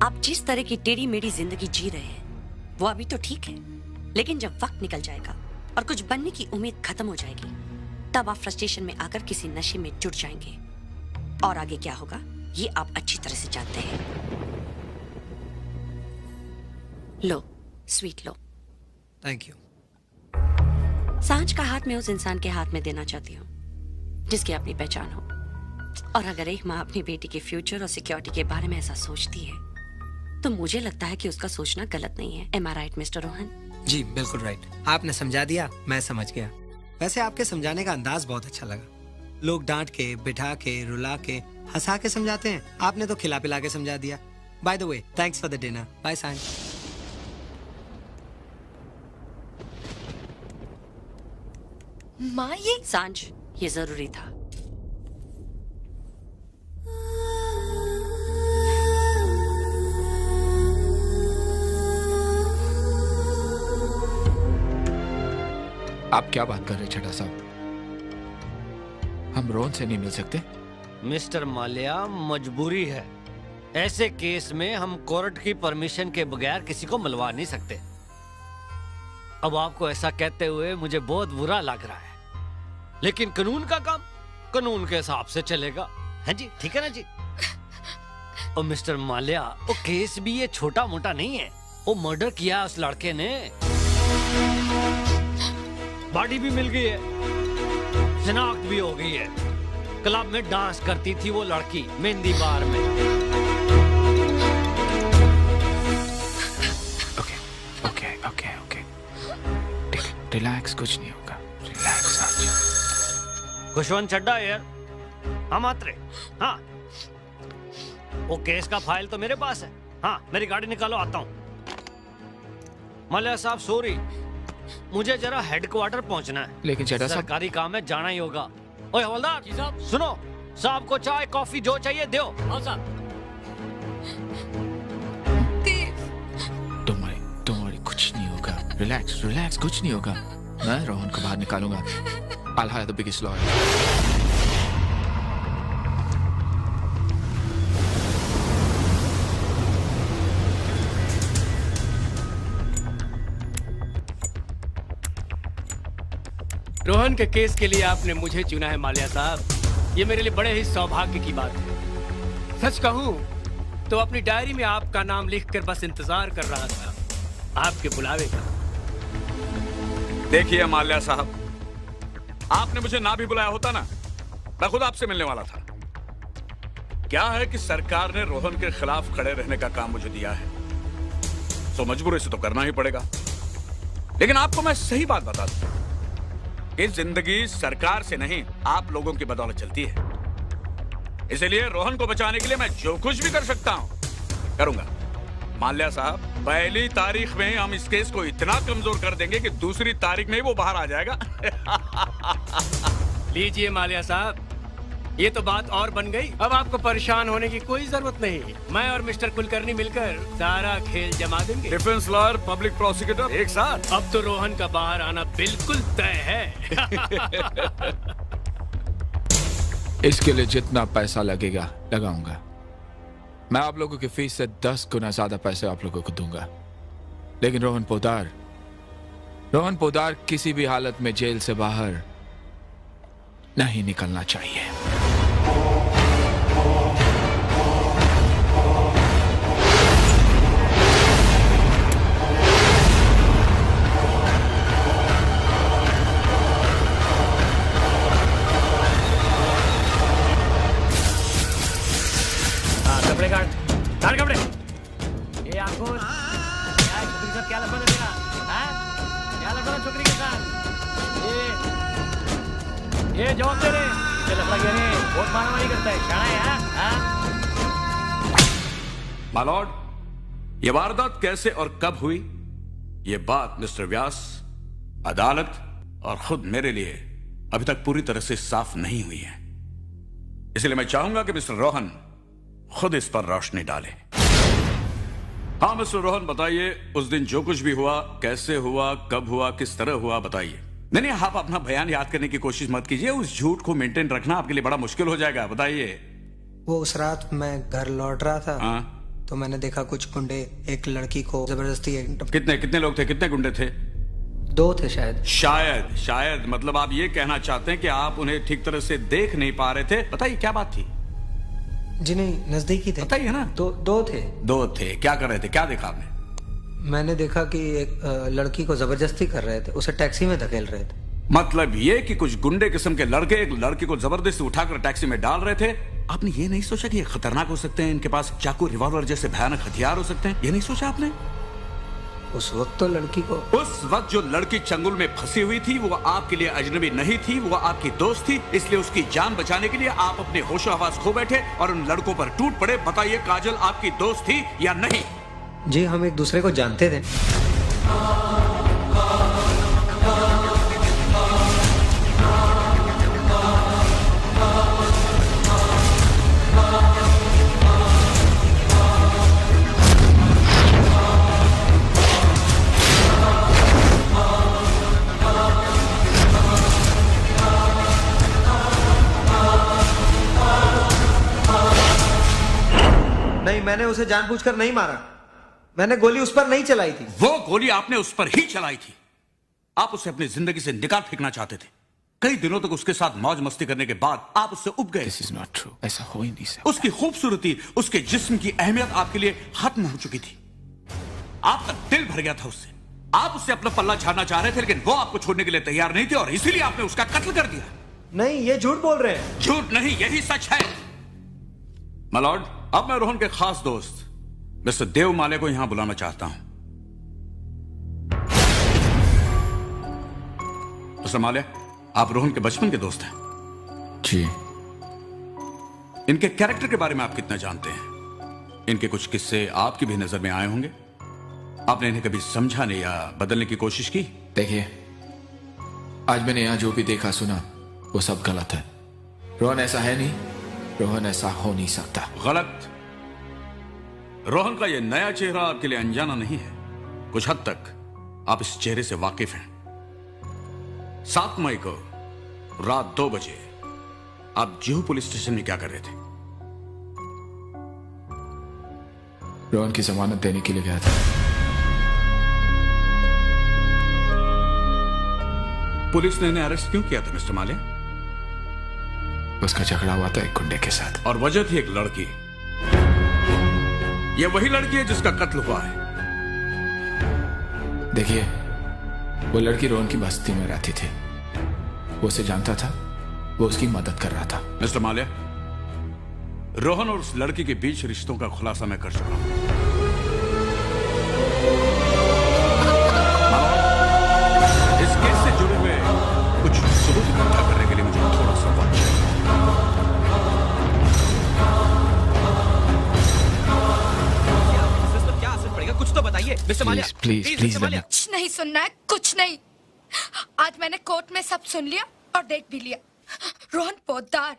आप जिस तरह की टेढ़ी मेढ़ी जिंदगी जी रहे हैं वो अभी तो ठीक है, लेकिन जब वक्त निकल जाएगा और कुछ बनने की उम्मीद खत्म हो जाएगी, तब आप फ्रस्ट्रेशन में आकर किसी नशे में जुट जाएंगे और आगे क्या होगा ये आप अच्छी तरह से जानते हैं। लो, स्वीट लो। Thank you. सांझ का हाथ मैं उस इंसान के हाथ में देना चाहती हूँ जिसकी अपनी पहचान हो। और अगर एक माँ अपनी बेटी के फ्यूचर और सिक्योरिटी के बारे में ऐसा सोचती है तो मुझे लगता है कि उसका सोचना गलत नहीं है। एम आई राइट मिस्टर रोहन? जी बिल्कुल राइट। आपने समझा दिया, मैं समझ गया। वैसे आपके समझाने का अंदाज बहुत अच्छा लगा। लोग डांट के, बिठा के, रुला के, हंसा के समझाते हैं, आपने तो खिला पिला के समझा दिया। By the way, thanks for the dinner. Bye सांझ। माँ ये सांझ, ये जरूरी था। आप क्या बात कर रहे छठा साहब? हम रोहन से नहीं मिल सकते? मिस्टर माल्या, मजबूरी है। ऐसे केस में हम कोर्ट की परमिशन के बगैर किसी को मिलवा नहीं सकते। अब आपको ऐसा कहते हुए मुझे बहुत बुरा लग रहा है, लेकिन कानून का काम कानून के हिसाब से चलेगा। है जी, ठीक है ना जी? और मिस्टर माल्या, वो केस भी ये छोटा मोटा नहीं है। वो मर्डर किया उस लड़के ने, बॉडी भी मिल गई है, शिनाख्त भी हो गई है। क्लब में डांस करती थी वो लड़की, मेहंदी बार में। Okay okay okay okay, relax, कुछ नहीं होगा। रिलैक्स आज। खुशवंत चड्डा यार, हम आत्रे। हाँ, वो केस का फाइल तो मेरे पास है। हाँ, मेरी गाड़ी निकालो, आता हूँ। माल्या साहब सॉरी, मुझे जरा हेडक्वार्टर पहुंचना है। लेकिन चड्डा साहब, सरकारी काम है, जाना ही होगा। ओए हवलदार, सुनो, साहब को चाय कॉफी जो चाहिए दो। हाँ साहब। तुम्हारी कुछ नहीं होगा। रिलैक्स रिलैक्स, कुछ नहीं होगा। मैं रोहन को बाहर निकालूंगा। I'll hire the biggest lawyer. Rohan के केस के लिए आपने मुझे चुना है माल्या साहब, ये मेरे लिए बड़े ही सौभाग्य की बात है। सच कहूं तो अपनी डायरी में आपका नाम लिखकर बस इंतजार कर रहा था आपके बुलावे का। देखिए माल्या साहब, आपने मुझे ना भी बुलाया होता ना, मैं खुद आपसे मिलने वाला था। क्या है कि सरकार ने रोहन के खिलाफ खड़े रहने का काम मुझे दिया है, तो मजबूरी से तो करना ही पड़ेगा। लेकिन आपको मैं सही बात बता दूं, इस जिंदगी सरकार से नहीं, आप लोगों की बदौलत चलती है। इसलिए रोहन को बचाने के लिए मैं जो कुछ भी कर सकता हूं करूंगा। माल्या साहब, पहली तारीख में हम इस केस को इतना कमजोर कर देंगे कि दूसरी तारीख में ही वो बाहर आ जाएगा। लीजिए माल्या साहब, ये तो बात और बन गई। अब आपको परेशान होने की कोई जरूरत नहीं। मैं और मिस्टर कुलकर्णी मिलकर सारा खेल जमा देंगे। डिफेंस लॉयर, पब्लिक प्रोसिक्यूटर एक साथ। अब तो रोहन का बाहर आना बिल्कुल तय है। इसके लिए जितना पैसा लगेगा लगाऊंगा। मैं आप लोगों की फीस से 10 गुना ज्यादा पैसे आप लोगों को दूंगा। लेकिन रोहन पोदार किसी भी हालत में जेल से बाहर नहीं निकलना चाहिए। कपड़े काट कपड़े। ये आपको छोकरी के साथ क्या लफड़ा है तेरा? क्या लफड़ा है छोकरी के साथ? ये जवाब दे रहे। लफड़ा किया नहीं, बहुत मारामारी करता है, शाना है यार। माय लॉर्ड, ये वारदात कैसे और कब हुई, ये बात मिस्टर व्यास, अदालत और खुद मेरे लिए अभी तक पूरी तरह से साफ नहीं हुई है। इसलिए मैं चाहूंगा कि मिस्टर रोहन खुद इस पर रोशनी डाले। हाँ मिस्टर रोहन, बताइए उस दिन जो कुछ भी हुआ, कैसे हुआ, कब हुआ, किस तरह हुआ, बताइए। नहीं, आप अपना बयान याद करने की कोशिश मत कीजिए। उस झूठ को मेंटेन रखना आपके लिए बड़ा मुश्किल हो जाएगा। बताइए। वो उस रात मैं घर लौट रहा था। हाँ? तो मैंने देखा कुछ गुंडे एक लड़की को जबरदस्ती कितने कितने लोग थे, कितने गुंडे थे? 2 थे शायद। शायद शायद मतलब आप ये कहना चाहते हैं कि आप उन्हें ठीक तरह से देख नहीं पा रहे थे। बताइए क्या बात थी? जी नहीं, नजदीकी थे। बताइए ना। 2 थे। 2 थे। क्या कर रहे थे, क्या देखा आपने? मैंने देखा कि एक लड़की को जबरदस्ती कर रहे थे, उसे टैक्सी में धकेल रहे थे। मतलब ये कि कुछ गुंडे किस्म के लड़के एक लड़की को जबरदस्ती उठाकर टैक्सी में डाल रहे थे। आपने ये नहीं सोचा कि ये खतरनाक हो सकते हैं, इनके पास चाकू, रिवॉल्वर जैसे भयानक हथियार हो सकते हैं? ये नहीं सोचा आपने? उस वक्त तो लड़की को, उस वक्त जो लड़की चंगुल में फंसी हुई थी वो आपके लिए अजनबी नहीं थी, वो आपकी दोस्त थी। इसलिए उसकी जान बचाने के लिए आप अपने होशो हवास खो बैठे और उन लड़कों पर टूट पड़े। बताइए काजल आपकी दोस्त थी या नहीं? जी हम एक दूसरे को जानते थे। नहीं, मैंने उसे जानबूझकर नहीं मारा। मैंने गोली उस पर नहीं चलाई थी। वो गोली आपने उस पर ही चलाई थी। आप उसे अपनी जिंदगी से निकाल फेंकना चाहते थे। कई दिनों तक उसके साथ मौज मस्ती करने के बाद आप उससे उब गए। This is not true. ऐसा हो ही नहीं सकता। उसकी खूबसूरती, उसके जिस्म की अहमियत आपके लिए खत्म हो चुकी थी। आपका दिल भर गया था उससे। आप उससे अपना पल्ला झाड़ना चाह रहे थे, लेकिन वो आपको छोड़ने के लिए तैयार नहीं थे और इसीलिए आपने उसका कत्ल कर दिया। नहीं, ये झूठ बोल रहे हैं। झूठ नहीं, यही सच है। मालॉर्ड, अब मैं रोहन के खास दोस्त मिस्टर देव माले को यहां बुलाना चाहता हूं। मिस्टर माले, आप रोहन के बचपन के दोस्त हैं। जी। इनके कैरेक्टर के बारे में आप कितना जानते हैं? इनके कुछ किस्से आपकी भी नजर में आए होंगे। आपने इन्हें कभी समझाने या बदलने की कोशिश की? देखिए, आज मैंने यहां जो भी देखा सुना वो सब गलत है। रोहन ऐसा है नहीं, रोहन ऐसा हो नहीं सकता। गलत? रोहन का यह नया चेहरा आपके लिए अनजाना नहीं है। कुछ हद तक आप इस चेहरे से वाकिफ हैं। 7 मई को रात 2 बजे आप जुहू पुलिस स्टेशन में क्या कर रहे थे? रोहन की जमानत देने के लिए गया था। पुलिस ने इन्हें अरेस्ट क्यों किया था मिस्टर माले? उसका झगड़ा हुआ था एक गुंडे के साथ। और वजह थी एक लड़की। यह वही लड़की है जिसका कत्ल हुआ है। देखिए, वो लड़की रोहन की बस्ती में रहती थी। वो उसे जानता था, वो उसकी मदद कर रहा था। मिस्टर माल्या, रोहन और उस लड़की के बीच रिश्तों का खुलासा मैं कर चुका हूं। इस केस से जुड़े हुए कुछ सबूत इकट्ठा करने के लिए मुझे थोड़ा सा वक्त चाहिए। क्या असर पड़ेगा, कुछ तो बताइए मिस्टर माल्या। प्लीज कुछ नहीं सुनना है, कुछ नहीं। आज मैंने कोर्ट में सब सुन लिया और देख भी लिया। रोहन पोद्दार,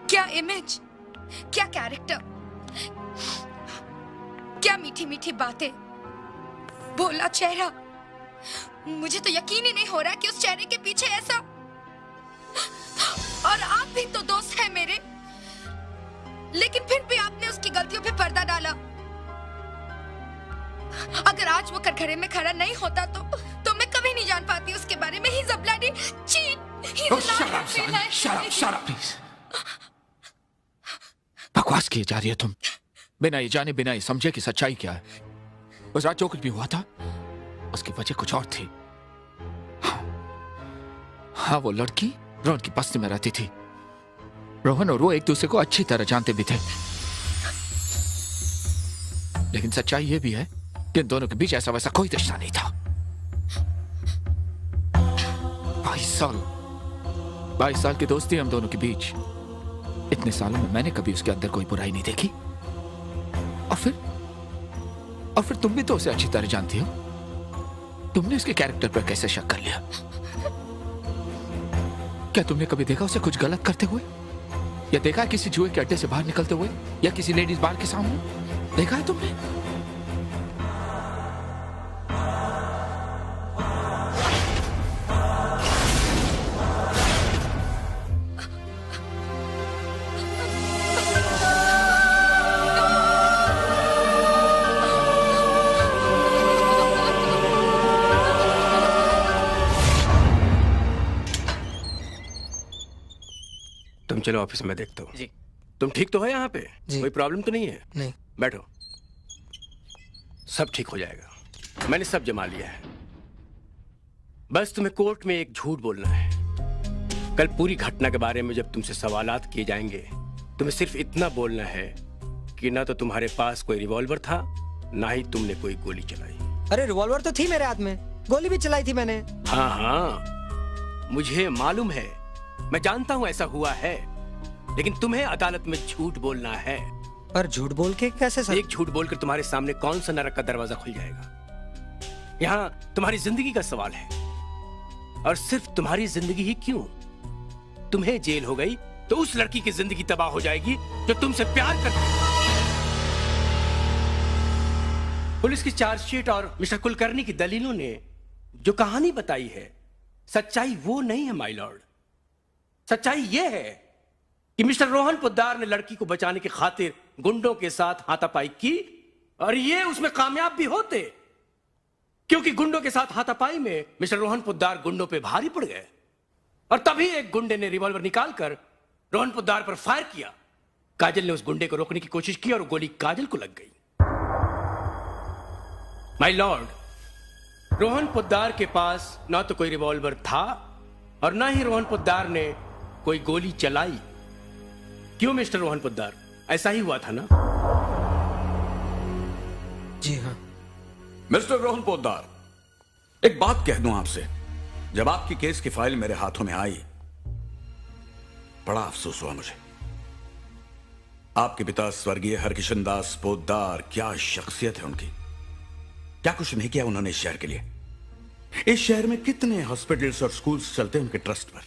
क्या इमेज, क्या कैरेक्टर, क्या मीठी मीठी बातें, बोला चेहरा। मुझे तो यकीन ही नहीं हो रहा कि उस चेहरे के पीछे ऐसा। और आप भी तो दोस्त हैं मेरे, लेकिन फिर भी आपने उसकी गलतियों पे पर्दा डाला। अगर आज वो कटघरे में खड़ा नहीं होता तो मैं कभी नहीं जान पाती उसके बारे में। He's a bloody cheat. He's a liar. Shut up, please. बकवास किए जा रही है तुम, बिना ये जाने बिना ये समझे कि सच्चाई क्या है। उस रात जो कुछ भी हुआ था उसकी वजह कुछ और थी। हाँ, वो लड़की रोहन की बस्ती में रहती थी। रोहन और वो एक दूसरे को अच्छी तरह जानते भी थे, लेकिन सच्चाई ये भी है कि इन दोनों के बीच ऐसा वैसा कोई रिश्ता नहीं था। 22 साल की दोस्ती हम दोनों के बीच। इतने सालों में मैंने कभी उसके अंदर कोई बुराई नहीं देखी। और फिर तुम भी तो उसे अच्छी तरह जानती हो। तुमने उसके कैरेक्टर पर कैसे शक कर लिया? क्या तुमने कभी देखा उसे कुछ गलत करते हुए, या देखा किसी जुए के अड्डे से बाहर निकलते हुए, या किसी लेडीज बार के सामने? देखा है तुमने? चलो ऑफिस में देखता हूँ। जी। तुम ठीक तो हो यहाँ पे? जी। कोई प्रॉब्लम तो नहीं है? नहीं। बैठो, सब ठीक हो जाएगा। मैंने सब जमा लिया है। बस तुम्हें कोर्ट में एक झूठ बोलना है। कल पूरी घटना के बारे में जब तुमसे सवालात किए जाएंगे, तुम्हें सिर्फ इतना बोलना है कि ना तो तुम्हारे पास कोई रिवॉल्वर था, ना ही तुमने कोई गोली चलाई। अरे रिवॉल्वर तो थी मेरे हाथ में, गोली भी चलाई थी मैंने। हाँ हाँ, मुझे मालूम है, मैं जानता हूं ऐसा हुआ है, लेकिन तुम्हें अदालत में झूठ बोलना है। पर झूठ बोल के कैसे सर? एक झूठ बोलकर तुम्हारे सामने कौन सा नरक का दरवाजा खुल जाएगा? यहाँ तुम्हारी जिंदगी का सवाल है, और सिर्फ तुम्हारी जिंदगी ही क्यों, तुम्हें जेल हो गई तो उस लड़की की जिंदगी तबाह हो जाएगी जो तुमसे प्यार करती है। पुलिस की चार्जशीट और मिस्टर कुलकर्णी की दलीलों ने जो कहानी बताई है, सच्चाई वो नहीं है माय लॉर्ड। सच्चाई ये है कि मिस्टर रोहन पोद्दार ने लड़की को बचाने की खातिर गुंडों के साथ हाथापाई की, और ये उसमें कामयाब भी होते, क्योंकि गुंडों के साथ हाथापाई में मिस्टर रोहन पोद्दार गुंडों पे भारी पड़ गए, और तभी एक गुंडे ने रिवॉल्वर निकालकर रोहन पोद्दार पर फायर किया। काजल ने उस गुंडे को रोकने की कोशिश की और गोली काजल को लग गई। माय लॉर्ड, रोहन पोद्दार के पास ना तो कोई रिवॉल्वर था और ना ही रोहन पोद्दार ने कोई गोली चलाई। क्यों मिस्टर रोहन पोद्दार, ऐसा ही हुआ था ना? जी हाँ। मिस्टर रोहन पोद्दार, एक बात कह दूं आपसे, जब आपकी केस की फाइल मेरे हाथों में आई, बड़ा अफसोस हुआ मुझे। आपके पिता स्वर्गीय हरकिशन दास पोद्दार, क्या शख्सियत है उनकी, क्या कुछ नहीं किया उन्होंने इस शहर के लिए। इस शहर में कितने हॉस्पिटल्स और स्कूल्स चलते हैं उनके ट्रस्ट पर।